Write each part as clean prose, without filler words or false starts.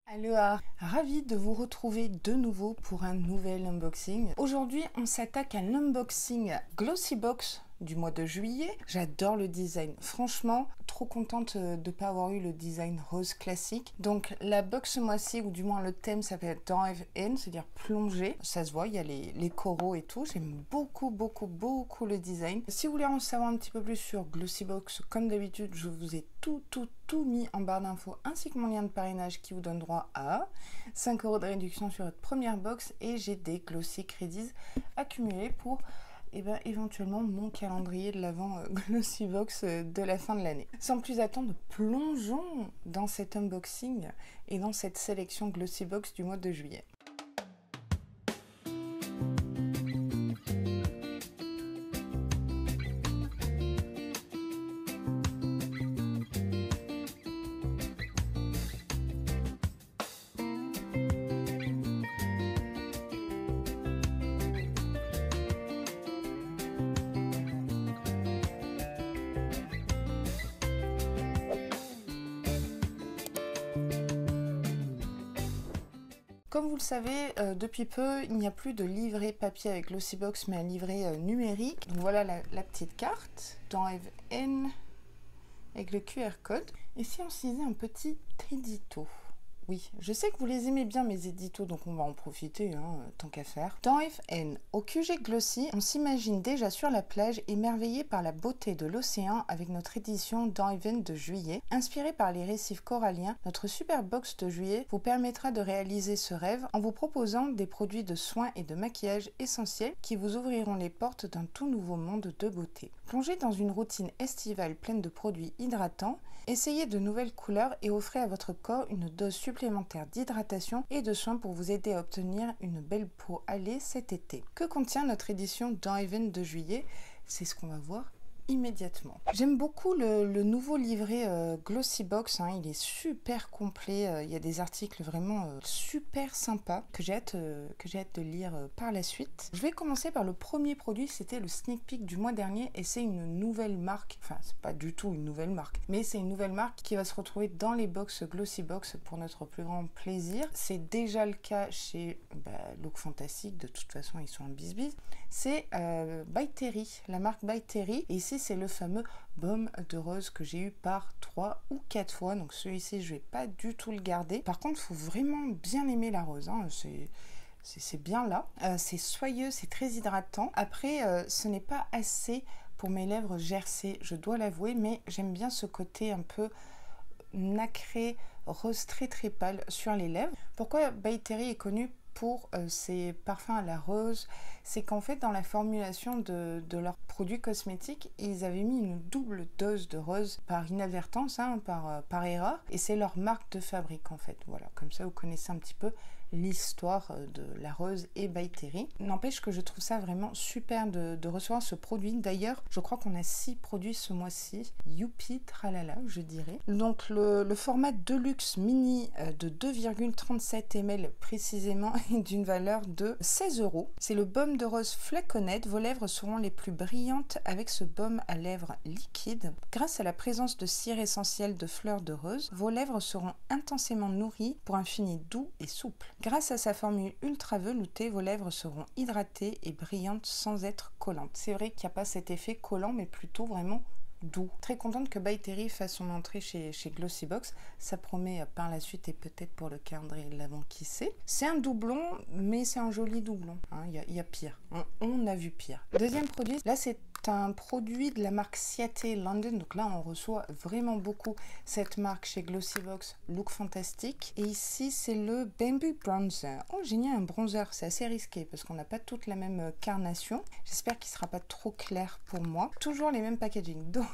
Aloha, ravi de vous retrouver de nouveau pour un nouvel unboxing. Aujourd'hui, on s'attaque à l'unboxing Glossybox du mois de juillet. J'adore le design. Franchement, trop contente de ne pas avoir eu le design rose classique. Donc la box ce mois-ci, ou du moins le thème s'appelle Dive In, c'est-à-dire plonger. Ça se voit, il y a les coraux et tout. J'aime beaucoup le design. Si vous voulez en savoir un petit peu plus sur Glossybox, comme d'habitude, je vous ai tout mis en barre d'infos, ainsi que mon lien de parrainage qui vous donne droit à 5 € de réduction sur votre première box, et j'ai des Glossy Credits accumulés pour éventuellement mon calendrier de l'avant Glossybox de la fin de l'année. Sans plus attendre, plongeons dans cet unboxing et dans cette sélection Glossybox du mois de juillet. Comme vous le savez, depuis peu, il n'y a plus de livret papier avec Glossybox, mais un livret numérique. Donc voilà la petite carte, Dive In, avec le QR code. Et si on se lisait un petit édito? Oui, je sais que vous les aimez bien mes éditos, donc on va en profiter, tant qu'à faire. Dive In. Au QG Glossy, on s'imagine déjà sur la plage, émerveillé par la beauté de l'océan avec notre édition Dive In de juillet. Inspiré par les récifs coralliens, notre super box de juillet vous permettra de réaliser ce rêve en vous proposant des produits de soins et de maquillage essentiels qui vous ouvriront les portes d'un tout nouveau monde de beauté. Plongez dans une routine estivale pleine de produits hydratants, essayez de nouvelles couleurs et offrez à votre corps une dose supplémentaire d'hydratation et de soins pour vous aider à obtenir une belle peau hâlée cet été. Que contient notre édition Dive In de juillet? C'est ce qu'on va voir immédiatement. J'aime beaucoup le nouveau livret Glossybox, il est super complet, il y a des articles vraiment super sympas que j'ai hâte de lire par la suite. Je vais commencer par le premier produit, c'était le sneak peek du mois dernier, et c'est une nouvelle marque, enfin c'est pas du tout une nouvelle marque, mais c'est une nouvelle marque qui va se retrouver dans les box Glossybox pour notre plus grand plaisir. C'est déjà le cas chez Look Fantastic, de toute façon ils sont en bisbis. C'est By Terry, la marque By Terry, et ici c'est le fameux baume de rose que j'ai eu par 3 ou 4 fois, donc celui-ci je vais pas du tout le garder. Par contre, il faut vraiment bien aimer la rose, c'est bien là. C'est soyeux, c'est très hydratant. Après, ce n'est pas assez pour mes lèvres gercées, je dois l'avouer, mais j'aime bien ce côté un peu nacré, rose très pâle sur les lèvres. Pourquoi By Terry est connu pour ces parfums à la rose? C'est qu'en fait, dans la formulation de leurs produits cosmétiques, ils avaient mis une double dose de rose par inadvertance, par erreur, et c'est leur marque de fabrique en fait. Voilà, comme ça vous connaissez un petit peu l'histoire de la rose et By Terry. N'empêche que je trouve ça vraiment super de recevoir ce produit. D'ailleurs, je crois qu'on a 6 produits ce mois-ci. Youpi tralala, je dirais. Donc le format Deluxe Mini de 2,37 ml précisément, d'une valeur de 16 €. C'est le baume de rose flaconnette. Vos lèvres seront les plus brillantes avec ce baume à lèvres liquide. Grâce à la présence de cire essentielle de fleurs de rose, vos lèvres seront intensément nourries pour un fini doux et souple. Grâce à sa formule ultra veloutée, vos lèvres seront hydratées et brillantes sans être collantes. C'est vrai qu'il n'y a pas cet effet collant, mais plutôt vraiment doux. Très contente que By Terry fasse son entrée chez Glossybox. Ça promet par la suite, et peut-être pour le calendrier de l'avant, qui sait. C'est un doublon, mais c'est un joli doublon. Il y a pire. On a vu pire. Deuxième produit, là c'est un produit de la marque Ciaté London. Donc là on reçoit vraiment beaucoup cette marque chez Glossybox, Look Fantastic. Et ici c'est le Bamboo Bronzer. Oh génial, un bronzer, c'est assez risqué parce qu'on n'a pas toute la même carnation. J'espère qu'il sera pas trop clair pour moi. Toujours les mêmes packaging. Donc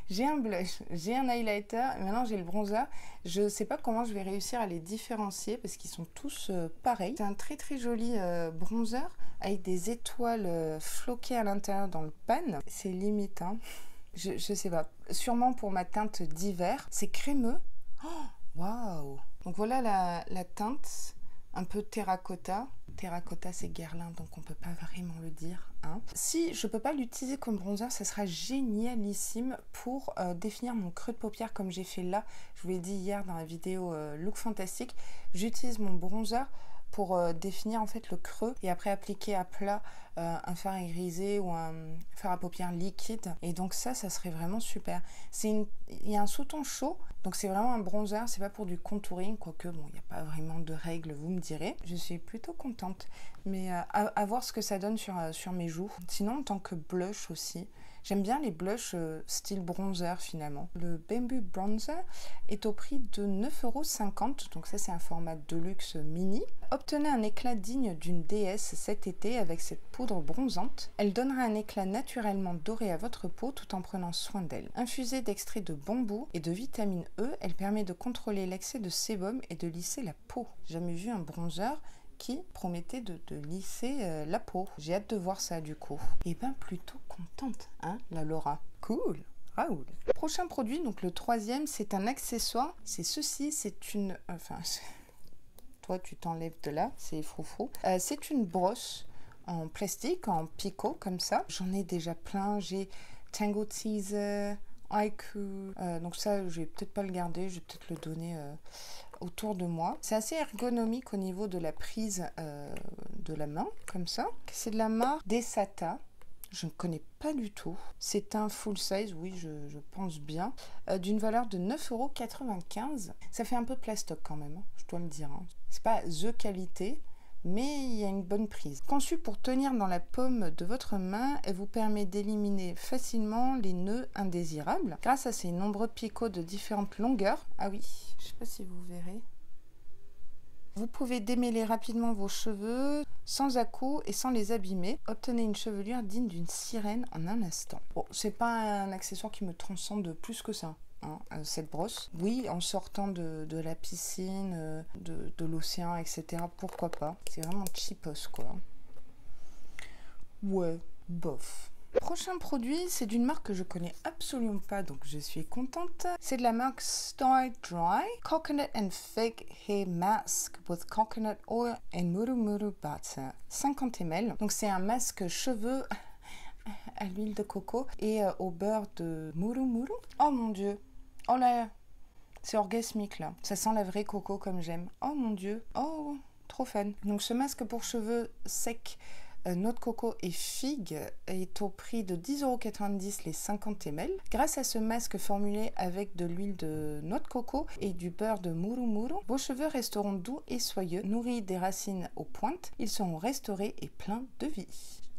j'ai un blush, j'ai un highlighter, et maintenant j'ai le bronzer. Je sais pas comment je vais réussir à les différencier parce qu'ils sont tous pareils. C'est un très joli bronzer avec des étoiles floquées à l'intérieur dans le pan. C'est limite, je sais pas. Sûrement pour ma teinte d'hiver. C'est crémeux. Oh, waouh! Donc voilà la teinte. un peu terracotta. Terracotta, c'est Guerlain, donc on peut pas vraiment le dire. Hein. Si je peux pas l'utiliser comme bronzer, ça sera génialissime pour définir mon creux de paupière comme j'ai fait là. Je vous l'ai dit hier dans la vidéo Look Fantastique. J'utilise mon bronzer pour définir en fait le creux et après appliquer à plat un fard à iriser ou un fard à paupières liquide. Et donc ça serait vraiment super. Il y a un sous-ton chaud, donc c'est vraiment un bronzer, c'est pas pour du contouring, quoique bon, il n'y a pas vraiment de règles, vous me direz. Je suis plutôt contente, mais à voir ce que ça donne sur mes joues. Sinon, en tant que blush aussi, j'aime bien les blushs style bronzer finalement. Le Bamboo Bronzer est au prix de 9,50 €, donc ça c'est un format Deluxe mini. Obtenez un éclat digne d'une déesse cet été avec cette poudre bronzante. Elle donnera un éclat naturellement doré à votre peau tout en prenant soin d'elle. Infusée d'extrait de bambou et de vitamine E, elle permet de contrôler l'excès de sébum et de lisser la peau. J'ai jamais vu un bronzer qui promettait de lisser la peau. J'ai hâte de voir ça du coup. Et ben plutôt contente, hein, la Laura. Cool. Raoul. Prochain produit, donc le troisième, c'est un accessoire. C'est ceci, c'est une... Enfin, toi tu t'enlèves de là, c'est froufrou. C'est une brosse en plastique, en picot comme ça. J'en ai déjà plein. J'ai Tangle Teaser, Haiku. Donc ça, je vais peut-être pas le garder, je vais peut-être le donner autour de moi. C'est assez ergonomique au niveau de la prise de la main, comme ça. C'est de la marque Desata. Je ne connais pas du tout. C'est un full size, oui, je pense bien, d'une valeur de 9,95 €. Ça fait un peu plastoc quand même, hein, je dois le dire. Hein. C'est pas the qualité, mais il y a une bonne prise. Conçue pour tenir dans la paume de votre main, elle vous permet d'éliminer facilement les nœuds indésirables grâce à ses nombreux picots de différentes longueurs. Ah oui, je ne sais pas si vous verrez. Vous pouvez démêler rapidement vos cheveux sans à-coups et sans les abîmer. Obtenez une chevelure digne d'une sirène en un instant. Bon, c'est pas un accessoire qui me transcende plus que ça. Hein, cette brosse. Oui, en sortant de la piscine, de l'océan, etc. Pourquoi pas. C'est vraiment cheapos, quoi. Ouais, bof. Prochain produit, c'est d'une marque que je connais absolument pas, donc je suis contente. C'est de la marque Style Dry Coconut and Fig Hair Mask with Coconut Oil and Muru Muru Butter. 50 ml. Donc c'est un masque cheveux à l'huile de coco et au beurre de Muru Muru. Oh mon dieu. Oh là, c'est orgasmique là. Ça sent la vraie coco comme j'aime. Oh mon dieu. Oh, trop fun. Donc ce masque pour cheveux secs, noix de coco et figue est au prix de 10,90 € les 50 ml. Grâce à ce masque formulé avec de l'huile de noix de coco et du beurre de Muru Muru, vos cheveux resteront doux et soyeux, nourris des racines aux pointes. Ils seront restaurés et pleins de vie.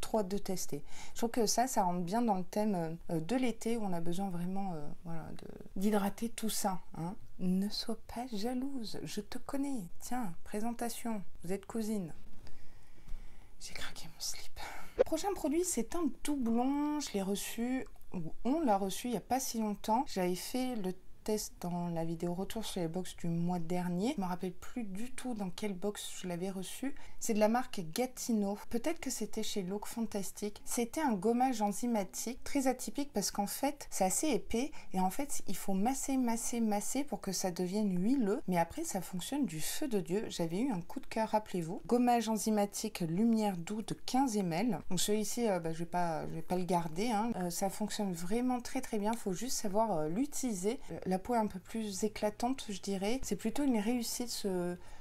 Trop hâte de tester. Je trouve que ça rentre bien dans le thème de l'été où on a besoin vraiment voilà, d'hydrater tout ça. Hein. Ne sois pas jalouse, je te connais. Tiens, présentation, vous êtes cousine. J'ai craqué mon slip. Le prochain produit, c'est un doublon. Je l'ai reçu, ou on l'a reçu il n'y a pas si longtemps. J'avais fait le test dans la vidéo retour sur les box du mois dernier. Je ne me rappelle plus du tout dans quelle box je l'avais reçu. C'est de la marque Gatineau. Peut-être que c'était chez Look Fantastique. C'était un gommage enzymatique très atypique parce qu'en fait, c'est assez épais et en fait, il faut masser pour que ça devienne huileux. Mais après, ça fonctionne du feu de Dieu. J'avais eu un coup de cœur, rappelez-vous. Gommage enzymatique lumière doux de 15 ml. Donc celui-ci, je vais pas le garder. Hein. Ça fonctionne vraiment très très bien. Il faut juste savoir l'utiliser. La peau est un peu plus éclatante, je dirais. C'est plutôt une réussite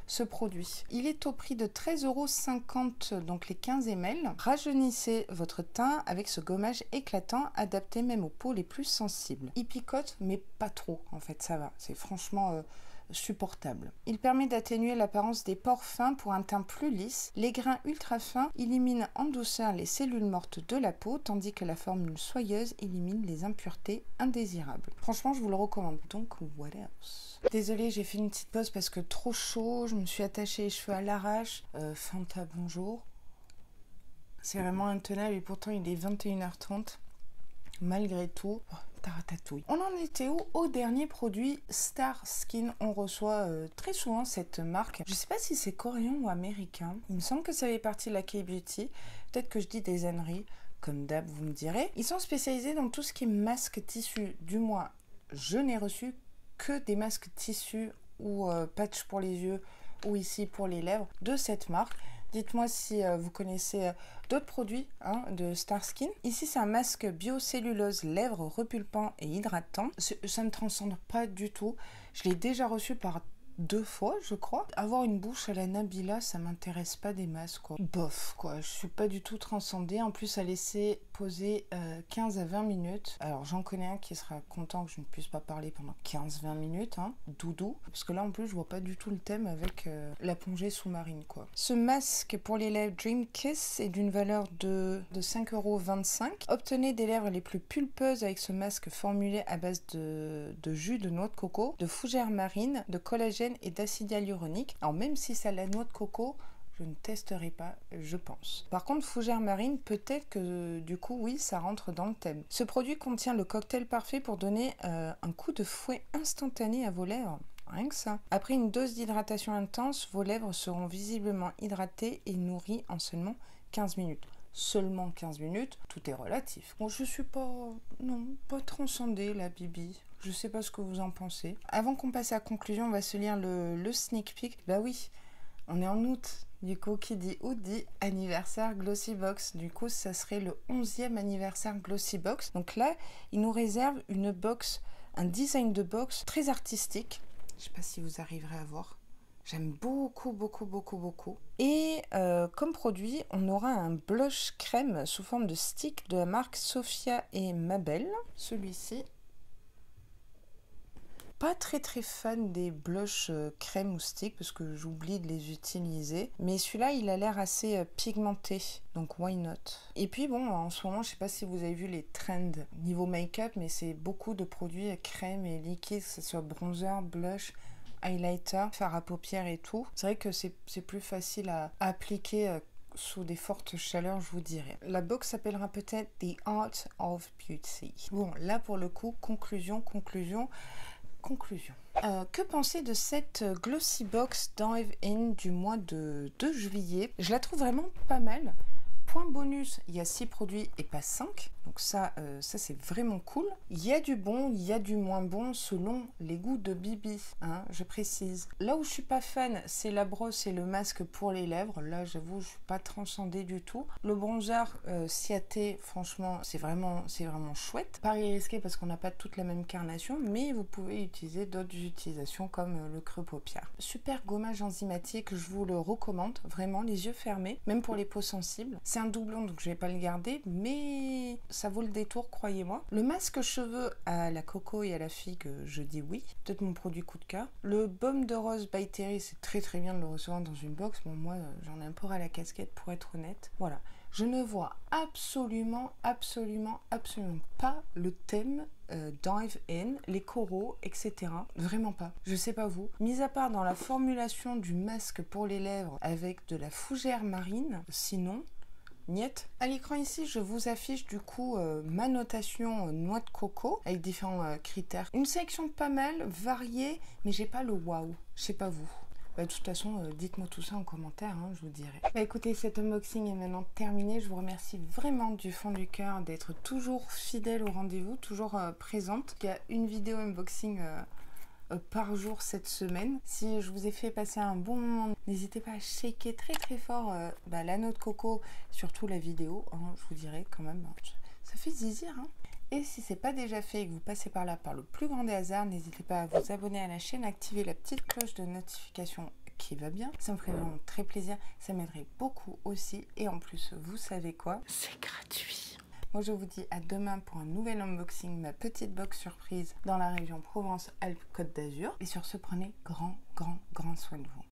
ce produit. Il est au prix de 13,50 €, donc les 15 ml. Rajeunissez votre teint avec ce gommage éclatant, adapté même aux peaux les plus sensibles. Il picote, mais pas trop, en fait, ça va. C'est franchement supportable. Il permet d'atténuer l'apparence des pores fins pour un teint plus lisse. Les grains ultra fins éliminent en douceur les cellules mortes de la peau, tandis que la formule soyeuse élimine les impuretés indésirables. Franchement, je vous le recommande. Donc, what else? Désolée, j'ai fait une petite pause parce que trop chaud, je me suis attachée les cheveux à l'arrache. Fanta, bonjour. C'est vraiment intenable et pourtant il est 21h30. Malgré tout, taratatouille. On en était où? Au dernier produit, Star Skin. On reçoit très souvent cette marque. Je sais pas si c'est coréen ou américain. Il me semble que ça fait partie de la K-Beauty. Peut-être que je dis des âneries. Comme d'hab, vous me direz. Ils sont spécialisés dans tout ce qui est masque tissu. Du moins, je n'ai reçu que des masques tissus ou patch pour les yeux ou ici pour les lèvres de cette marque. Dites-moi si vous connaissez d'autres produits de Starskin. Ici, c'est un masque biocellulose lèvres repulpant et hydratant. Ça ne transcende pas du tout. Je l'ai déjà reçu par 2 fois, je crois. Avoir une bouche à la Nabila, ça m'intéresse pas des masques, quoi. Bof, quoi. Je suis pas du tout transcendée. En plus, à laisser poser 15 à 20 minutes. Alors, j'en connais un qui sera content que je ne puisse pas parler pendant 15-20 minutes, doudou. Parce que là, en plus, je vois pas du tout le thème avec la plongée sous-marine, quoi. Ce masque pour les lèvres Dream Kiss est d'une valeur de 5,25 €. Obtenez des lèvres les plus pulpeuses avec ce masque formulé à base de jus de noix de coco, de fougère marine, de collagène et d'acide hyaluronique. Alors même si ça a la noix de coco, je ne testerai pas, je pense. Par contre, fougère marine, peut-être que du coup, oui, ça rentre dans le thème. Ce produit contient le cocktail parfait pour donner un coup de fouet instantané à vos lèvres. Rien que ça. Après une dose d'hydratation intense, vos lèvres seront visiblement hydratées et nourries en seulement 15 minutes. Seulement 15 minutes, tout est relatif. Bon, je suis pas transcendée, la Bibi. Je sais pas ce que vous en pensez. Avant qu'on passe à la conclusion, on va se lire le sneak peek. Bah oui, on est en août. Du coup, qui dit août dit anniversaire Glossybox. Du coup, ça serait le 11e anniversaire Glossybox. Donc là, il nous réserve une box, un design de box très artistique. Je sais pas si vous arriverez à voir. J'aime beaucoup, beaucoup, beaucoup, beaucoup. Et comme produit, on aura un blush crème sous forme de stick de la marque Sophia et Mabel. Celui-ci. Pas très fan des blushs crème ou stick parce que j'oublie de les utiliser. Mais celui-là, il a l'air assez pigmenté. Donc, why not? Et puis, bon, en ce moment, je sais pas si vous avez vu les trends niveau make-up, mais c'est beaucoup de produits crème et liquides, que ce soit bronzer, blush, highlighter, fard à paupières et tout. C'est vrai que c'est plus facile à appliquer sous des fortes chaleurs, je vous dirais. La box s'appellera peut-être The Art of Beauty. Bon, là, pour le coup, conclusion. Que penser de cette Glossybox Dive In du mois de juillet? Je la trouve vraiment pas mal. Point bonus, il y a 6 produits et pas 5. Donc ça c'est vraiment cool. Il y a du bon, il y a du moins bon selon les goûts de Bibi, je précise. Là où je suis pas fan, c'est la brosse et le masque pour les lèvres. Là, j'avoue, je suis pas transcendée du tout. Le bronzer Ciaté, franchement, c'est vraiment chouette. Pari risqué parce qu'on n'a pas toute la même carnation, mais vous pouvez utiliser d'autres utilisations comme le creux paupière. Super gommage enzymatique, je vous le recommande, vraiment, les yeux fermés, même pour les peaux sensibles. C'est un doublon, donc je vais pas le garder, mais ça vaut le détour, croyez-moi. Le masque cheveux à la coco et à la figue, je dis oui. Peut-être mon produit coup de cœur. Le baume de rose by Terry, c'est très bien de le recevoir dans une box. Bon, moi, j'en ai un peu à la casquette pour être honnête. Voilà. Je ne vois absolument pas le thème Dive In, les coraux, etc. Vraiment pas. Je sais pas vous. Mis à part dans la formulation du masque pour les lèvres avec de la fougère marine, sinon... Niet. À l'écran ici, je vous affiche du coup ma notation noix de coco avec différents critères. Une sélection pas mal, variée, mais j'ai pas le waouh. Je sais pas vous. De toute façon, dites-moi tout ça en commentaire, je vous dirai. Écoutez, cet unboxing est maintenant terminé. Je vous remercie vraiment du fond du cœur d'être toujours fidèle au rendez-vous, toujours présente. Il y a une vidéo unboxing par jour cette semaine. Si je vous ai fait passer un bon moment, n'hésitez pas à shaker très fort la noix de coco, surtout la vidéo, je vous dirai quand même, ça fait zizir. Et si c'est pas déjà fait et que vous passez par là par le plus grand des hasards, n'hésitez pas à vous abonner à la chaîne, activer la petite cloche de notification qui va bien, ça me ferait vraiment très plaisir, ça m'aiderait beaucoup aussi, et en plus, vous savez quoi, c'est gratuit. Moi, je vous dis à demain pour un nouvel unboxing, ma petite box surprise dans la région Provence-Alpes-Côte d'Azur. Et sur ce, prenez grand soin de vous.